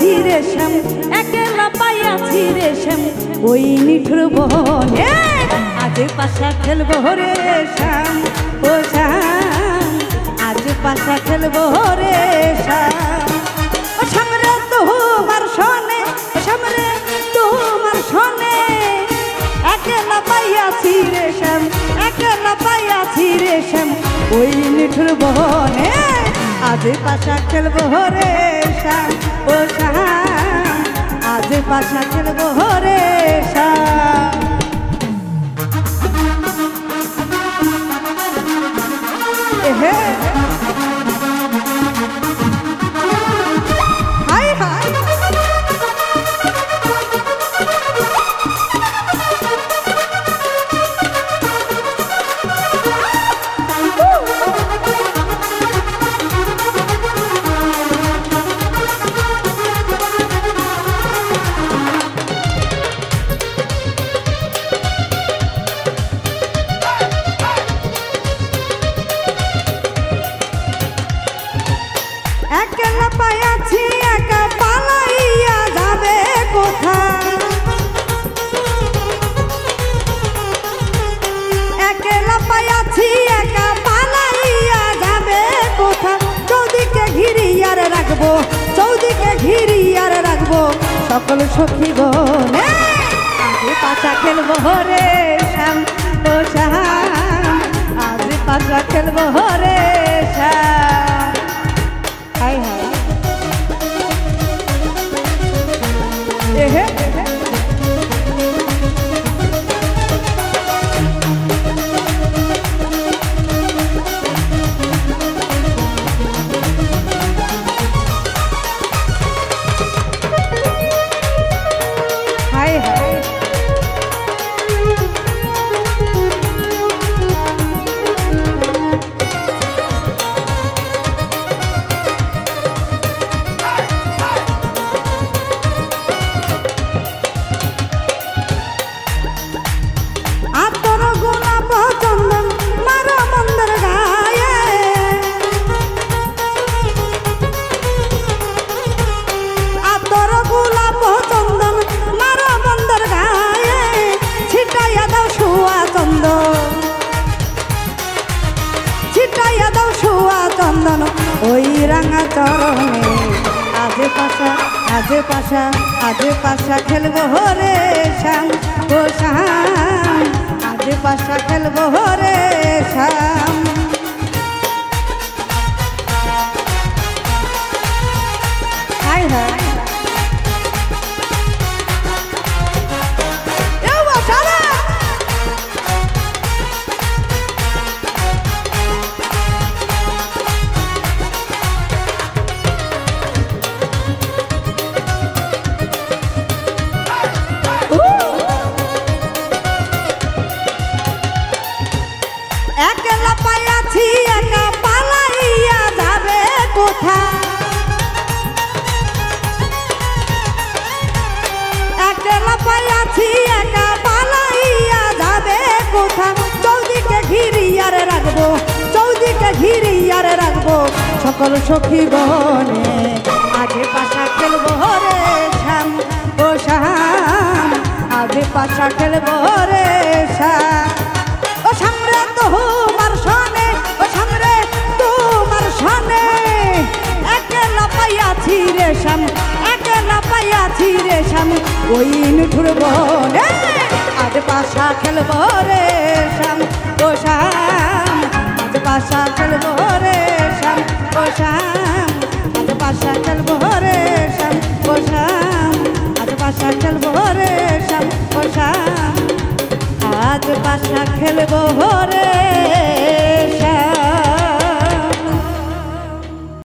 পাইয়াছি রে শ্যাম, একলা পাইয়াছি রে শ্যাম ওই নিঠুর বনে। আজ পাশা খেলবো রে শ্যাম, ও শ্যাম আজ পাশা খেলবো রে শ্যাম। ও শ্যাম রে তোমার সনে, ও শ্যাম রে তোমার সনে একলা পাইয়াছি রে শ্যাম, একলা পাইয়াছি রে শ্যাম ওই নিঠুর বনে। আজ পাশা খেলবো রে শ্যাম, ও শ্যাম আজ পাশা খেলবো রে শ্যাম। হাই হাই একলা পাইয়াছি একা পালাইয়া যাবে কোথায়, একলা পাইয়াছি একা পালাইয়া যাবে কোথায়। চৌদিকে ঘিরিয়ার রাখবো, চৌদিকে ঘিরিয়ার রাখবো সকল সখী গনে। আজ পাশা খেলবো রে শ্যাম, ও শ্যাম আজ পাশা খেলবো রে শ্যাম। হাই হাই এহে হাই হাই আতর গোলাপ চন্দন মারা মন্দির গায়ে, আতর গোলাপ চন্দন মারা মন্দির গায়ে ছিটাইয়া দাও শুয়া চন্দন, ছিটাইয়া দাও শুয়া চন্দন ওই রাঙা চরণে। আজ পাশা, আজ পাশা, আজ পাশা খেলবো রে শ্যাম, ও শ্যাম আজ পাশা খেলবো রে শ্যাম। হাই হাই একলা পাইয়াছি একা পালাইয়া যাবে কোথায়, একলা পাইয়াছি একা পালাইয়া যাবে কোথায়। চৌদিকে ঘিরিয়ার রাখবো, চৌদিকে ঘিরিয়ার রাখবো সকল সখী গনে। আগে পাশা খেলবো রে শ্যাম, ও শ্যাম আগে পাশা খেলবো রে শ্যাম। ও শ্যাম রে তোমার সনে, ও শ্যাম রে তোমার সনে একলা পাইয়াছি রে শ্যাম, একলা পাইয়াছি রে শ্যাম ওই নিঠুর বনে। আজ পাশা খেলবো রে শ্যাম, ও শ্যাম আজ পাশা খেলবো রে শ্যাম, ও শ্যাম আজ পাশা খেলবো রে শ্যাম, ও শ্যাম আজ পাশা খেলবো রে শ্যাম, ও শ্যাম আজ পাশা খেলবো রে।